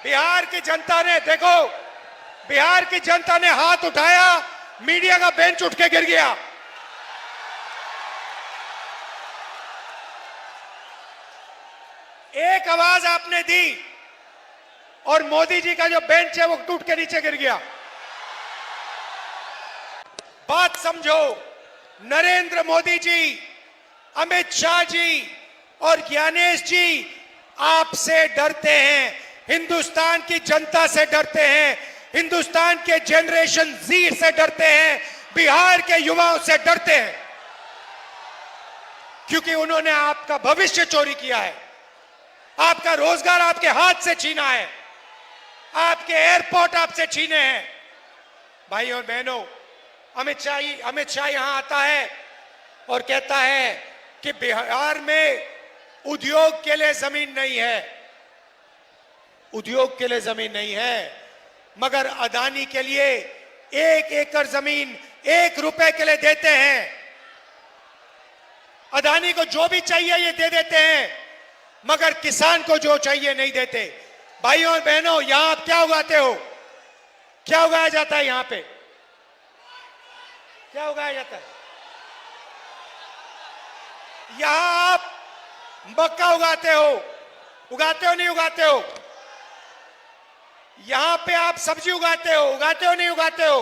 बिहार की जनता ने देखो, बिहार की जनता ने हाथ उठाया, मीडिया का बेंच उठ के गिर गया। एक आवाज आपने दी और मोदी जी का जो बेंच है वो टूट के नीचे गिर गया। बात समझो, नरेंद्र मोदी जी, अमित शाह जी और ज्ञानेश जी आपसे डरते हैं, हिंदुस्तान की जनता से डरते हैं, हिंदुस्तान के जनरेशन जी से डरते हैं, बिहार के युवाओं से डरते हैं, क्योंकि उन्होंने आपका भविष्य चोरी किया है, आपका रोजगार आपके हाथ से छीना है, आपके एयरपोर्ट आपसे छीने हैं। भाई और बहनों, अमित शाह यहां आता है और कहता है कि बिहार में उद्योग के लिए जमीन नहीं है, उद्योग के लिए जमीन नहीं है, मगर अदानी के लिए 1 एकड़ जमीन 1 रुपए के लिए देते हैं। अदानी को जो भी चाहिए ये दे देते हैं, मगर किसान को जो चाहिए नहीं देते। भाइयों और बहनों, यहां आप क्या उगाते हो? क्या उगाया जाता है यहां पे? क्या उगाया जाता है? यहां आप मक्का उगाते हो नहीं उगाते हो? यहां पे आप सब्जी उगाते हो नहीं उगाते हो?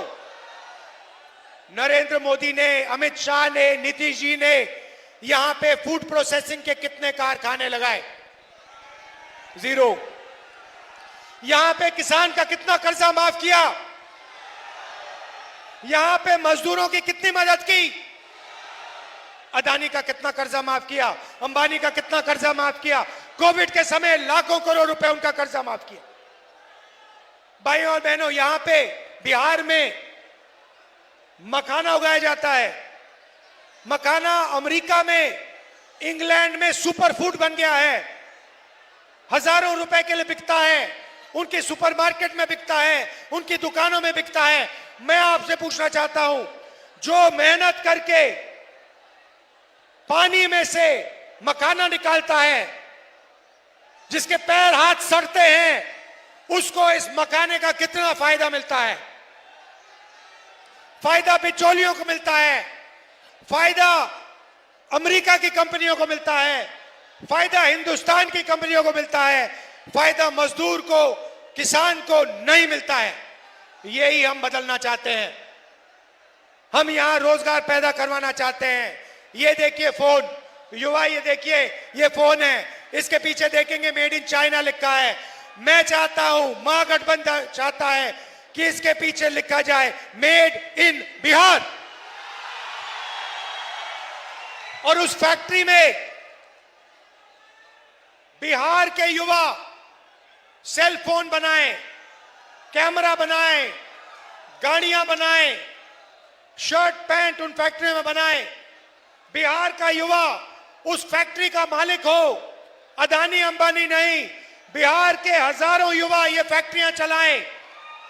नरेंद्र मोदी ने, अमित शाह ने, नीतीश जी ने यहां पे फूड प्रोसेसिंग के कितने कारखाने लगाए? 0। यहां पे किसान का कितना कर्जा माफ किया? यहां पे मजदूरों की कितनी मदद की? अदानी का कितना कर्जा माफ किया? अंबानी का कितना कर्जा माफ किया? कोविड के समय लाखों करोड़ रुपए उनका कर्जा माफ किया। भाइयों और बहनों, यहां पे बिहार में मखाना उगाया जाता है। मखाना अमेरिका में, इंग्लैंड में सुपर फूड बन गया है, हजारों रुपए के लिए बिकता है, उनके सुपरमार्केट में बिकता है, उनकी दुकानों में बिकता है। मैं आपसे पूछना चाहता हूं, जो मेहनत करके पानी में से मखाना निकालता है, जिसके पैर हाथ सड़ते हैं, उसको इस मखाने का कितना फायदा मिलता है? फायदा बिचौलियों को मिलता है, फायदा अमेरिका की कंपनियों को मिलता है, फायदा हिंदुस्तान की कंपनियों को मिलता है, फायदा मजदूर को, किसान को नहीं मिलता है। यही हम बदलना चाहते हैं। हम यहां रोजगार पैदा करवाना चाहते हैं। ये देखिए फोन, युवा, ये देखिए, ये फोन है, इसके पीछे देखेंगे मेड इन चाइना लिखा है। मैं चाहता हूं, महागठबंधन चाहता है कि इसके पीछे लिखा जाए मेड इन बिहार। और उस फैक्ट्री में बिहार के युवा सेल फोन बनाएं, कैमरा बनाएं, गाड़ियां बनाएं, शर्ट पैंट उन फैक्ट्री में बनाएं। बिहार का युवा उस फैक्ट्री का मालिक हो, अदानी अंबानी नहीं। बिहार के हजारों युवा ये फैक्ट्रियां चलाएं,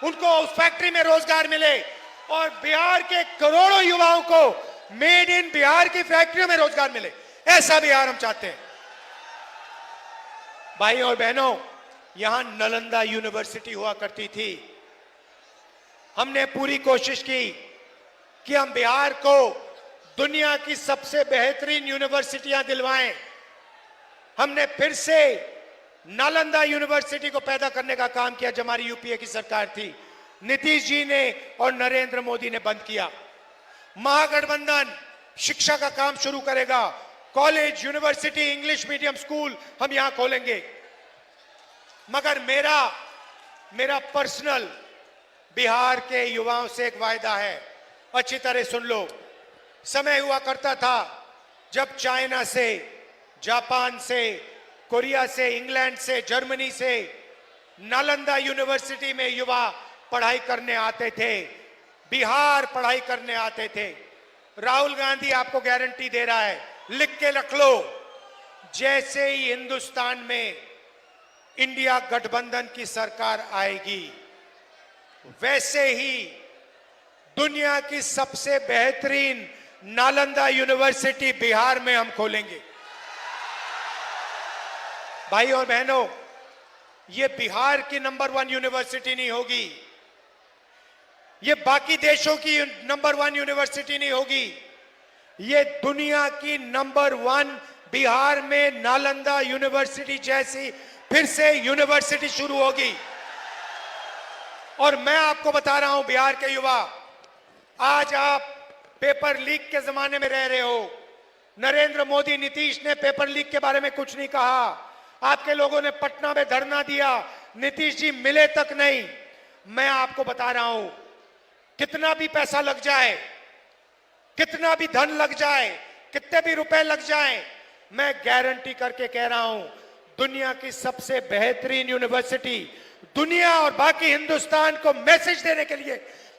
उनको उस फैक्ट्री में रोजगार मिले, और बिहार के करोड़ों युवाओं को मेड इन बिहार की फैक्ट्रियों में रोजगार मिले। ऐसा बिहार हम चाहते हैं। भाई और बहनों, यहां नालंदा यूनिवर्सिटी हुआ करती थी। हमने पूरी कोशिश की कि हम बिहार को दुनिया की सबसे बेहतरीन यूनिवर्सिटियां दिलवाएं। हमने फिर से नालंदा यूनिवर्सिटी को पैदा करने का काम किया जब हमारी यूपीए की सरकार थी। नीतीश जी ने और नरेंद्र मोदी ने बंद किया। महागठबंधन शिक्षा का काम शुरू करेगा। College, university, English medium school हम यहां खोलेंगे। मगर मेरा पर्सनल बिहार के युवाओं से एक वायदा है, अच्छी तरह सुन लो। समय हुआ करता था जब चाइना से, जापान से, कोरिया से, इंग्लैंड से, जर्मनी से नालंदा यूनिवर्सिटी में युवा पढ़ाई करने आते थे, बिहार पढ़ाई करने आते थे। राहुल गांधी आपको गारंटी दे रहा है, लिख के रख लो, जैसे ही हिंदुस्तान में इंडिया गठबंधन की सरकार आएगी, वैसे ही दुनिया की सबसे बेहतरीन नालंदा यूनिवर्सिटी बिहार में हम खोलेंगे। भाई और बहनों, ये बिहार की नंबर 1 यूनिवर्सिटी नहीं होगी, ये बाकी देशों की नंबर 1 यूनिवर्सिटी नहीं होगी, ये दुनिया की नंबर 1 बिहार में नालंदा यूनिवर्सिटी जैसी फिर से यूनिवर्सिटी शुरू होगी। और मैं आपको बता रहा हूं बिहार के युवा, आज आप पेपर लीक के जमाने में रह रहे हो। नरेंद्र मोदी, नीतीश ने पेपर लीक के बारे में कुछ नहीं कहा। आपके लोगों ने पटना में धरना दिया, नीतीश जी मिले तक नहीं। मैं आपको बता रहा हूं, कितना भी पैसा लग जाए, कितना भी धन लग जाए, कितने भी रुपए लग जाए, मैं गारंटी करके कह रहा हूं, दुनिया की सबसे बेहतरीन यूनिवर्सिटी दुनिया और बाकी हिंदुस्तान को मैसेज देने के लिए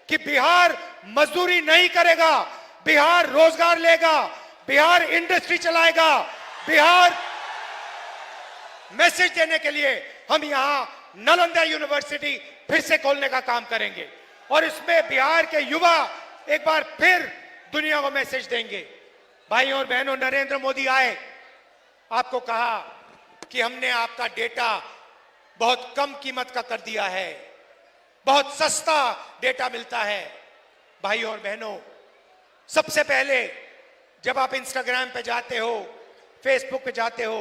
कि बिहार मजदूरी नहीं करेगा, बिहार रोजगार लेगा, बिहार इंडस्ट्री चलाएगा, बिहार मैसेज देने के लिए हम यहां नालंदा यूनिवर्सिटी फिर से खोलने का काम करेंगे। और इसमें बिहार के युवा एक बार फिर दुनिया को मैसेज देंगे। भाइयों और बहनों, नरेंद्र मोदी आए, आपको कहा कि हमने आपका डेटा बहुत कम कीमत का कर दिया है, बहुत सस्ता डेटा मिलता है। भाइयों और बहनों, सबसे पहले जब आप इंस्टाग्राम पे जाते हो, फेसबुक पे जाते हो,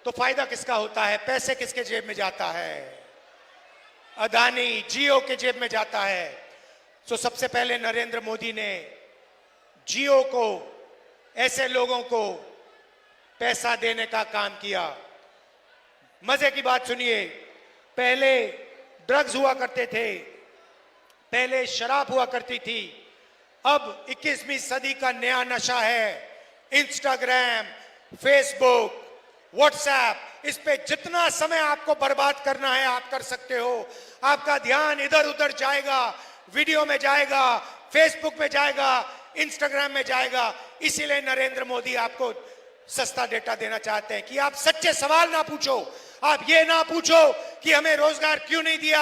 तो फायदा किसका होता है? पैसे किसके जेब में जाता है? अदानी, जियो के जेब में जाता है। तो सबसे पहले नरेंद्र मोदी ने जियो को, ऐसे लोगों को पैसा देने का काम किया। मजे की बात सुनिए, पहले ड्रग्स हुआ करते थे, पहले शराब हुआ करती थी, अब 21वीं सदी का नया नशा है इंस्टाग्राम, फेसबुक, व्हाट्सएप। इस पे जितना समय आपको बर्बाद करना है आप कर सकते हो। आपका ध्यान इधर उधर जाएगा, वीडियो में जाएगा, फेसबुक में जाएगा, इंस्टाग्राम में जाएगा। इसीलिए नरेंद्र मोदी आपको सस्ता डेटा देना चाहते हैं कि आप सच्चे सवाल ना पूछो। आप ये ना पूछो कि हमें रोजगार क्यों नहीं दिया,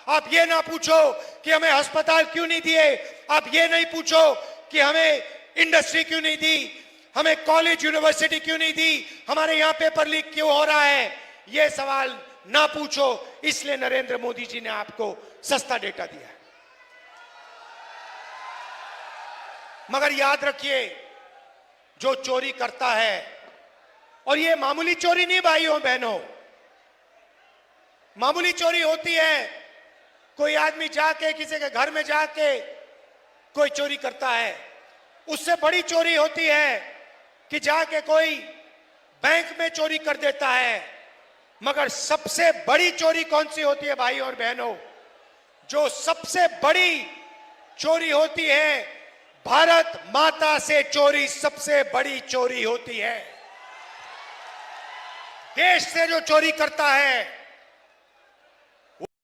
आप ये ना पूछो कि हमें अस्पताल क्यों नहीं दिए, आप ये नहीं पूछो कि हमें इंडस्ट्री क्यों नहीं दी, हमें कॉलेज यूनिवर्सिटी क्यों नहीं दी, हमारे यहां पेपर लीक क्यों हो रहा है। ये सवाल ना पूछो। इसलिए नरेंद्र मोदी जी ने आपको सस्ता डेटा दिया है। मगर याद रखिए, जो चोरी करता है, और ये मामूली चोरी नहीं भाइयों बहनों, मामूली चोरी होती है, कोई आदमी जाके किसी के घर में जाके कोई चोरी करता है। उससे बड़ी चोरी होती है कि जाके कोई बैंक में चोरी कर देता है। मगर सबसे बड़ी चोरी कौन सी होती है भाइयों और बहनों? जो सबसे बड़ी चोरी होती है, भारत माता से चोरी सबसे बड़ी चोरी होती है। देश से जो चोरी करता है,